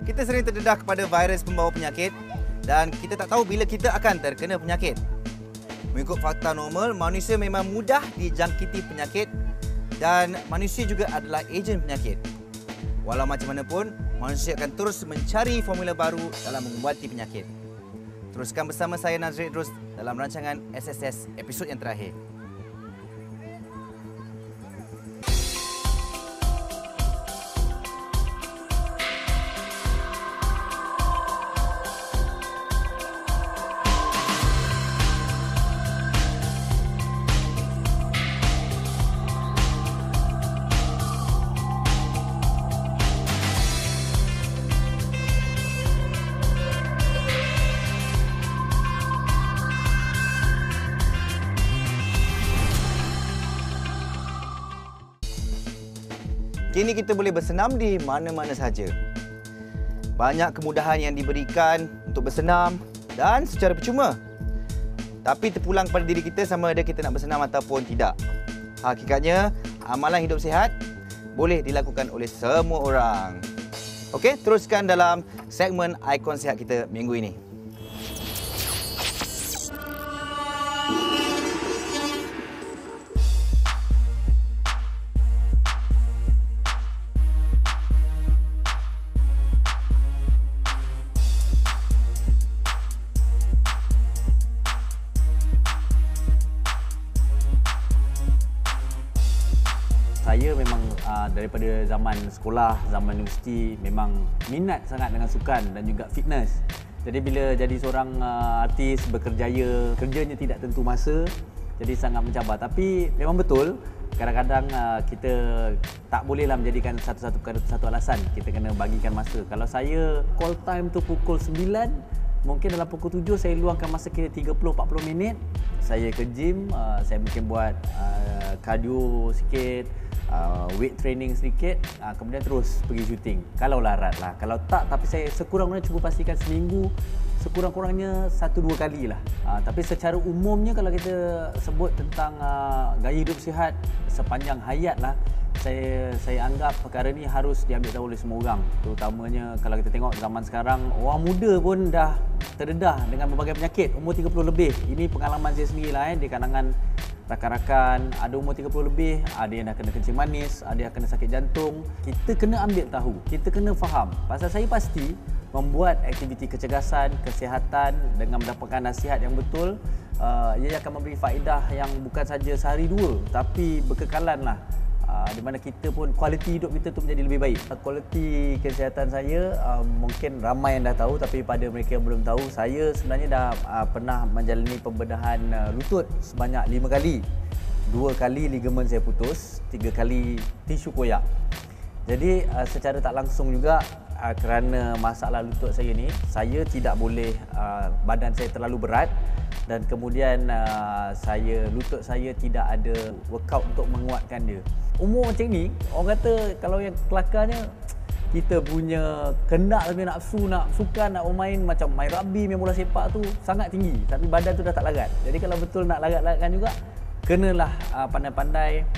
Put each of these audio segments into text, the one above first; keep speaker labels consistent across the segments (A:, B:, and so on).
A: Kita sering terdedah kepada virus pembawa penyakit dan kita tak tahu bila kita akan terkena penyakit. Mengikut fakta normal, manusia memang mudah dijangkiti penyakit dan manusia juga adalah ejen penyakit. Walau macam mana pun, manusia akan terus mencari formula baru dalam mengubati penyakit. Teruskan bersama saya Nazri Idrus dalam rancangan SSS episod yang terakhir. Kini kita boleh bersenam di mana-mana saja. Banyak kemudahan yang diberikan untuk bersenam dan secara percuma. Tapi terpulang pada diri kita sama ada kita nak bersenam ataupun tidak. Hakikatnya, amalan hidup sihat boleh dilakukan oleh semua orang. Okey, teruskan dalam segmen Ikon Sihat kita minggu ini.
B: Saya memang daripada zaman sekolah, zaman universiti memang minat sangat dengan sukan dan juga fitness. Jadi bila jadi seorang artis berkerjaya, kerjanya tidak tentu masa, jadi sangat mencabar. Tapi memang betul, kadang-kadang kita tak bolehlah menjadikan satu alasan kita kena bagikan masa. Kalau saya call time tu pukul 9, mungkin dalam pukul 7 saya luangkan masa kira 30-40 minit. Saya ke gym, saya mungkin buat cardio sikit, weight training sedikit, kemudian terus pergi syuting. Kalau larat lah, kalau tak, tapi saya sekurang-kurangnya cuba pastikan seminggu sekurang-kurangnya 1-2 kali lah. Tapi secara umumnya kalau kita sebut tentang gaya hidup sihat sepanjang hayat lah, saya anggap perkara ni harus diambil tahu oleh semua orang. Terutamanya kalau kita tengok zaman sekarang, orang muda pun dah terdedah dengan berbagai penyakit, umur 30 lebih. Ini pengalaman saya sendirilah di kalangan rakan-rakan, ada umur 30 lebih, ada yang dah kena kencing manis, ada yang kena sakit jantung. Kita kena ambil tahu, kita kena faham. Pasal saya pasti membuat aktiviti kecergasan, kesihatan dengan mendapatkan nasihat yang betul, ia akan memberi faedah yang bukan saja sehari dua, tapi berkekalan lah. Di mana kita pun kualiti hidup kita tu menjadi lebih baik. Kualiti kesihatan saya mungkin ramai yang dah tahu, tapi pada mereka yang belum tahu, saya sebenarnya dah pernah menjalani pembedahan lutut sebanyak 5 kali. 2 kali ligamen saya putus, 3 kali tisu koyak. Jadi secara tak langsung juga kerana masalah lutut saya ni, saya tidak boleh badan saya terlalu berat dan kemudian lutut saya tidak ada workout untuk menguatkan dia. Umur macam ni, orang kata kalau yang kelakarnya, kita punya kendak lebih nafsu, nak sukan, nak bermain macam main rugby, main bola sepak tu sangat tinggi, tapi badan tu dah tak larat. Jadi kalau betul nak larat-laratkan juga, kenalah pandai-pandai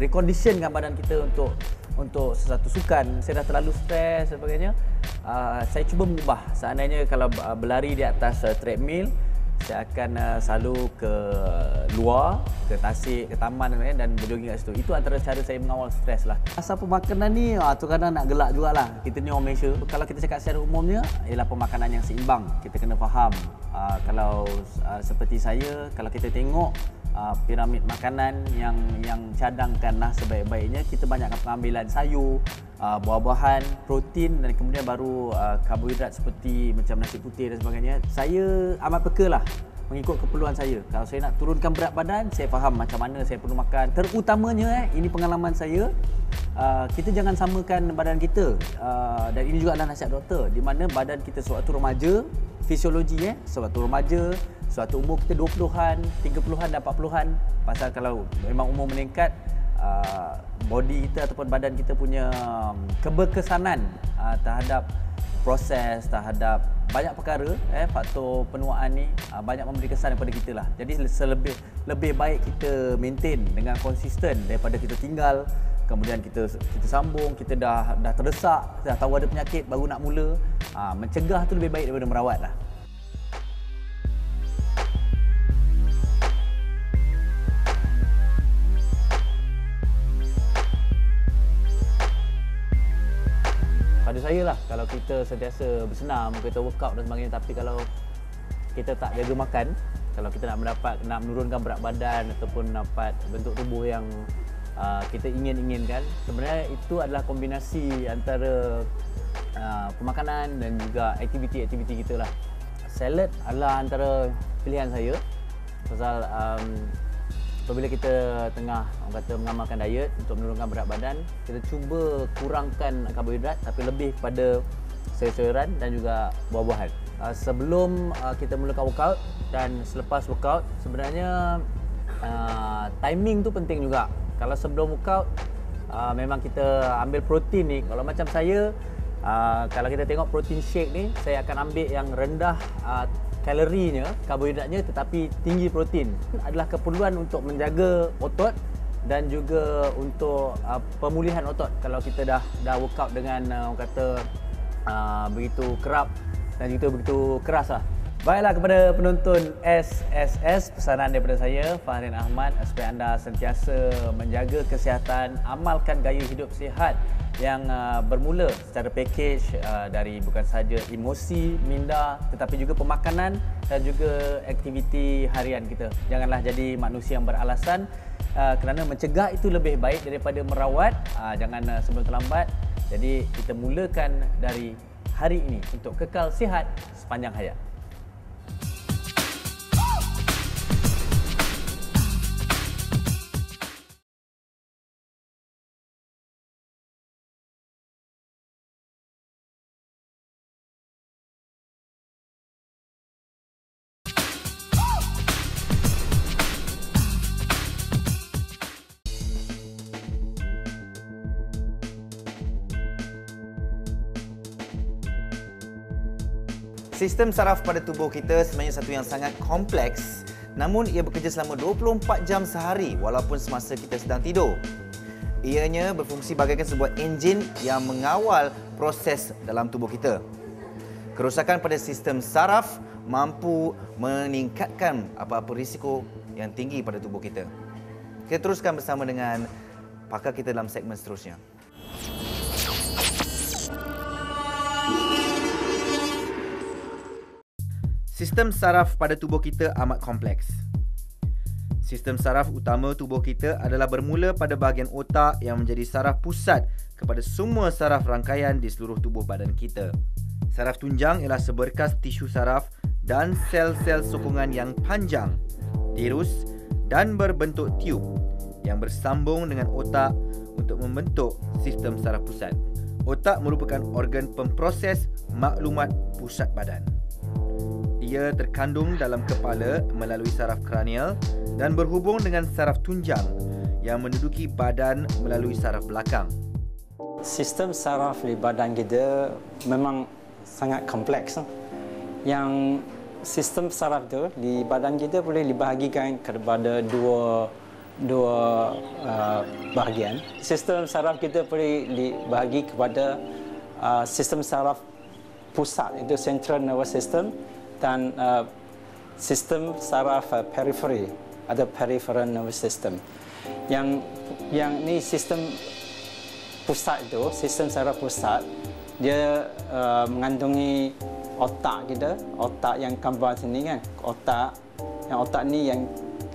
B: reconditionkan badan kita untuk sesuatu sukan. Saya dah terlalu stres dan sebagainya. Saya cuba mengubah. Seandainya kalau berlari di atas treadmill, saya akan selalu ke luar, ke tasik, ke taman dan berjogging kat situ. Itu antara cara saya mengawal stres lah. Asal pemakanan ni, tu kadang nak gelak jugalah. Kita ni orang Malaysia. Kalau kita cakap secara umumnya, ialah pemakanan yang seimbang. Kita kena faham. Kalau seperti saya, kalau kita tengok piramid makanan yang cadangkanlah sebaik-baiknya, kita banyakkan pengambilan sayur, buah-buahan, protein dan kemudian baru karbohidrat seperti macam nasi putih dan sebagainya. Saya amat peka lah mengikut keperluan saya. Kalau saya nak turunkan berat badan, saya faham macam mana saya perlu makan. Terutamanya ini pengalaman saya, kita jangan samakan badan kita, dan ini juga adalah nasihat doktor, di mana badan kita sewaktu remaja, fisiologi sewaktu remaja, sewaktu umur kita 20-an, 30-an dan 40-an. Pasal kalau memang umur meningkat, body kita ataupun badan kita punya keberkesanan terhadap proses, terhadap banyak perkara, faktor penuaan ni banyak memberi kesan kepada kita lah. Jadi lebih baik kita maintain dengan konsisten daripada kita tinggal kemudian kita sambung, kita dah terdesak, dah tahu ada penyakit baru nak mula. Mencegah tu lebih baik daripada merawat lah. Pada saya lah, kalau kita sentiasa bersenam, kita workout dan sebagainya, tapi kalau kita tak jaga makan, kalau kita nak menurunkan berat badan ataupun dapat bentuk tubuh yang kita inginkan, sebenarnya itu adalah kombinasi antara pemakanan dan juga aktiviti-aktiviti kita lah. Salad adalah antara pilihan saya, pasal apabila kita tengah mengamalkan diet untuk menurunkan berat badan, kita cuba kurangkan karbohidrat tapi lebih kepada sayur-sayuran dan juga buah-buahan. Sebelum kita mulakan workout dan selepas workout, sebenarnya timing tu penting juga. Kalau sebelum workout, memang kita ambil protein ni. Kalau macam saya, kalau kita tengok protein shake ni, saya akan ambil yang rendah kalorinya, karbohidratnya tetapi tinggi protein. Adalah keperluan untuk menjaga otot dan juga untuk pemulihan otot kalau kita dah workout dengan begitu kerap dan juga begitu keras lah. Baiklah, kepada penonton SSS, pesanan daripada saya, Fahrin Ahmad, supaya anda sentiasa menjaga kesihatan, amalkan gaya hidup sihat yang bermula secara pakej dari bukan sahaja emosi, minda, tetapi juga pemakanan dan juga aktiviti harian kita. Janganlah jadi manusia yang beralasan, kerana mencegah itu lebih baik daripada merawat. Jangan sebelum terlambat. Jadi kita mulakan dari hari ini untuk kekal sihat sepanjang hayat.
A: Sistem saraf pada tubuh kita sebenarnya satu yang sangat kompleks, namun ia bekerja selama 24 jam sehari walaupun semasa kita sedang tidur. Ianya berfungsi bagaikan sebuah enjin yang mengawal proses dalam tubuh kita. Kerosakan pada sistem saraf mampu meningkatkan apa-apa risiko yang tinggi pada tubuh kita. Kita teruskan bersama dengan pakar kita dalam segmen seterusnya. Sistem saraf pada tubuh kita amat kompleks. Sistem saraf utama tubuh kita adalah bermula pada bahagian otak yang menjadi saraf pusat kepada semua saraf rangkaian di seluruh tubuh badan kita. Saraf tunjang ialah seberkas tisu saraf dan sel-sel sokongan yang panjang, tirus dan berbentuk tiub yang bersambung dengan otak untuk membentuk sistem saraf pusat. Otak merupakan organ pemproses maklumat pusat badan. Ia terkandung dalam kepala melalui saraf kranial dan berhubung dengan saraf tunjang yang menduduki badan melalui saraf belakang.
C: Sistem saraf di badan kita memang sangat kompleks. Yang sistem saraf itu di badan kita boleh dibahagikan kepada dua bahagian. Sistem saraf kita boleh dibahagi kepada sistem saraf pusat, itu central nervous system, dan sistem saraf periferi atau peripheral nervous system. Yang ni sistem pusat itu, sistem saraf pusat, dia mengandungi otak kita, otak yang gambar sini kan, otak ni yang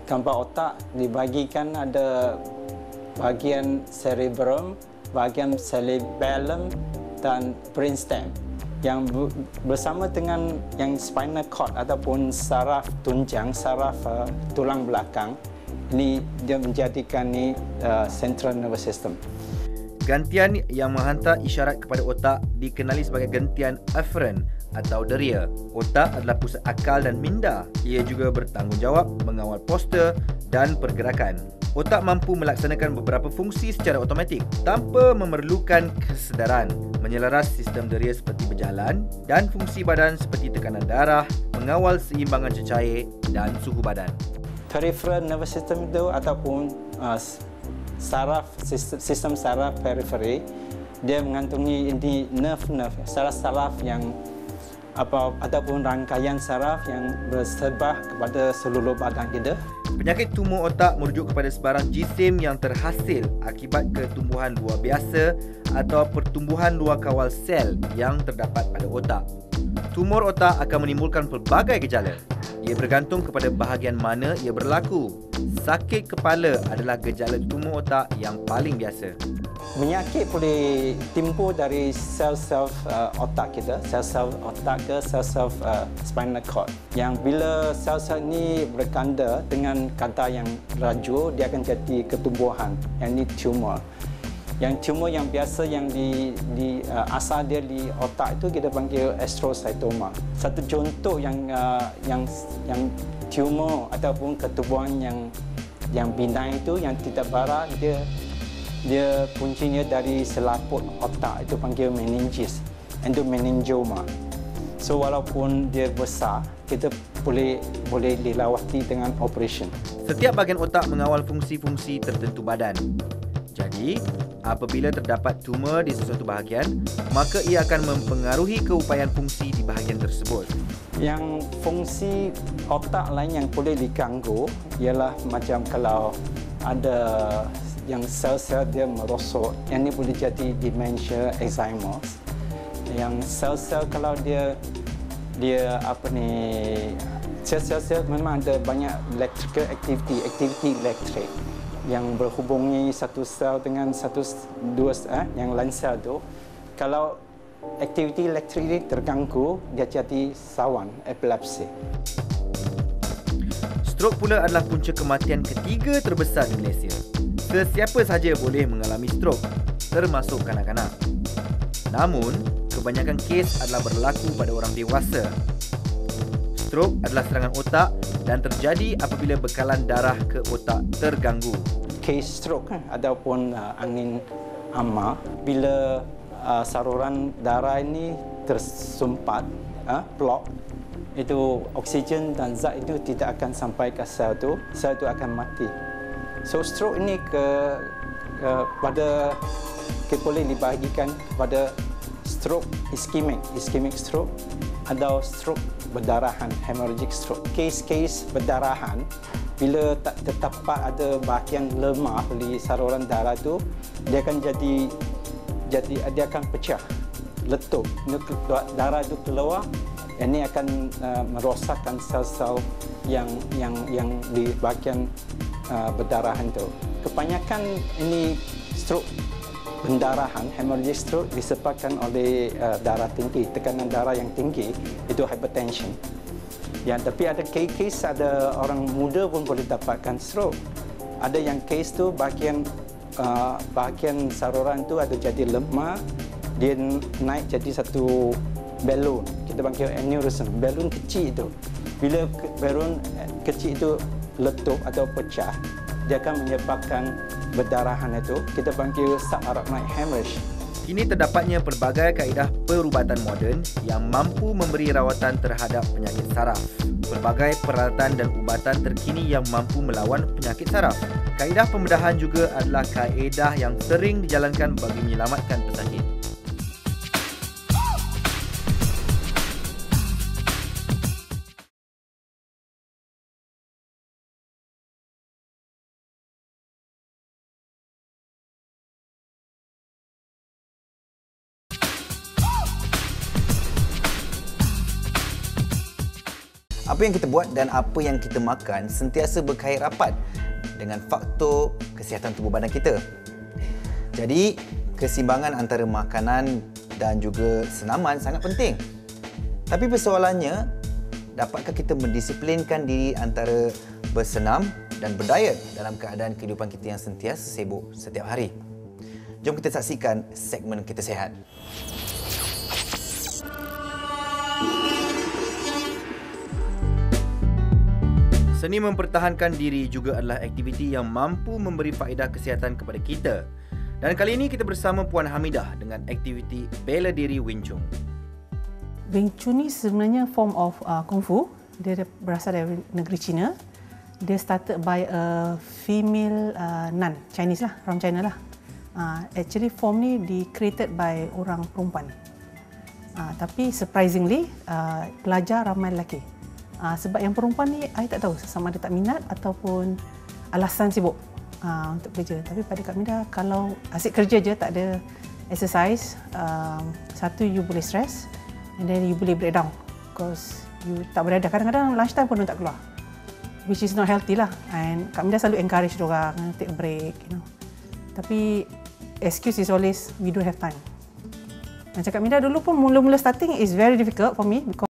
C: gambar otak dibahagikan ada bahagian cerebrum, bahagian cerebellum dan brainstem. Yang bersama dengan yang spinal cord ataupun saraf tunjang, saraf tulang belakang, ini dia menjadikan ni central nervous system.
A: Gantian yang menghantar isyarat kepada otak dikenali sebagai gantian afferent atau deria. Otak adalah pusat akal dan minda. Ia juga bertanggungjawab mengawal postur dan pergerakan. Otak mampu melaksanakan beberapa fungsi secara automatik tanpa memerlukan kesedaran, menyelaras sistem deria seperti berjalan dan fungsi badan seperti tekanan darah, mengawal seimbangan cecair dan suhu badan.
C: Peripheral nervous system itu ataupun sistem saraf periferi, dia mengantungi ini nerve saraf yang ataupun rangkaian saraf yang bersebah kepada seluruh badan kita.
A: Penyakit tumor otak merujuk kepada sebarang jisim yang terhasil akibat ketumbuhan luar biasa atau pertumbuhan luar kawal sel yang terdapat pada otak. Tumor otak akan menimbulkan pelbagai gejala. Ia bergantung kepada bahagian mana ia berlaku. Sakit kepala adalah gejala tumor otak yang paling biasa.
C: Penyakit boleh timbul dari sel-sel otak kita, sel-sel otak ke sel-sel spinal cord. Yang bila sel-sel ini berganda dengan kadar yang laju, dia akan jadi ketumbuhan, yang ini tumor. Yang tumor yang biasa yang di asal dia di otak itu kita panggil astrocytoma. Satu contoh yang tumor ataupun ketumbuhan yang benign itu yang tidak parah, dia kuncinya dari selaput otak, itu panggil meningis, endomeningioma. So walaupun dia besar, kita boleh dilawati dengan operation.
A: Setiap bahagian otak mengawal fungsi-fungsi tertentu badan. Jadi, apabila terdapat tumor di sesuatu bahagian, maka ia akan mempengaruhi keupayaan fungsi di bahagian tersebut.
C: Yang fungsi otak lain yang boleh diganggu ialah macam kalau ada yang sel-sel dia merosot, yang ini boleh jadi dementia, Alzheimer. Yang sel-sel kalau dia sel-sel memang ada banyak electrical activity elektrik yang berhubungi satu sel dengan yang lain sel tu. Kalau aktiviti elektrik ini terganggu, dia jadi sawan, epilepsi.
A: Strok pula adalah punca kematian ketiga terbesar di Malaysia. Sesiapa sahaja boleh mengalami strok, termasuk kanak-kanak. Namun, kebanyakan kes adalah berlaku pada orang dewasa. Strok adalah serangan otak dan terjadi apabila bekalan darah ke otak terganggu.
C: Kes stroke ataupun angin hama, bila saluran darah ini tersumpat, block, itu oksigen dan zat itu tidak akan sampai ke sel itu akan mati. So stroke ini boleh dibahagikan kepada stroke ischemic stroke atau stroke berdarahan, hemorrhagic stroke. Kes-kes berdarahan, bila tak terdapat ada bahagian lemah di saluran darah itu, dia akan dia akan pecah, letup, darah itu keluar. Ini akan merosakkan sel-sel yang di bahagian berdarahan itu. Kebanyakan ini stroke pendarahan, hemorrhagic stroke disebabkan oleh darah tinggi, tekanan darah yang tinggi, itu hypertension. Ya, tapi ada kes ada orang muda pun boleh dapatkan stroke. Ada yang kes tu bahagian saluran tu ada jadi lemah, dia naik jadi satu balon, kita panggil aneurysm, balon kecil itu. Bila balon kecil itu letup atau pecah, dia akan menyebabkan berdarahan itu, kita panggil subarachnoid hemorrhage.
A: Kini terdapatnya pelbagai kaedah perubatan moden yang mampu memberi rawatan terhadap penyakit saraf. Pelbagai peralatan dan ubatan terkini yang mampu melawan penyakit saraf. Kaedah pembedahan juga adalah kaedah yang sering dijalankan bagi menyelamatkan pesakit. Apa yang kita buat dan apa yang kita makan sentiasa berkait rapat dengan faktor kesihatan tubuh badan kita. Jadi, keseimbangan antara makanan dan juga senaman sangat penting. Tapi persoalannya, dapatkah kita mendisiplinkan diri antara bersenam dan berdiet dalam keadaan kehidupan kita yang sentiasa sibuk setiap hari? Jom kita saksikan segmen Kita Sihat. Seni mempertahankan diri juga adalah aktiviti yang mampu memberi faedah kesihatan kepada kita. Dan kali ini kita bersama Puan Hamidah dengan aktiviti bela diri Wing Chun.
D: Wing Chun ni sebenarnya form of Kung Fu. Dia berasal dari negeri China. Dia started by a female nun, Chinese lah, from China lah. Actually form ni created by orang perempuan. Tapi surprisingly pelajar ramai lelaki. Sebab yang perempuan ni I tak tahu sama ada tak minat ataupun alasan sibuk untuk kerja. Tapi pada Kak Minda, kalau asyik kerja je tak ada exercise, satu you boleh stress and then you boleh breakdown because you tak berada. Kadang-kadang lunchtime pun tak keluar, which is not healthy lah. And Kak Minda selalu encourage diorang take a break, you know. Tapi excuse is always we don't have time. Macam Kak Minda dulu pun mula-mula starting is very difficult for me because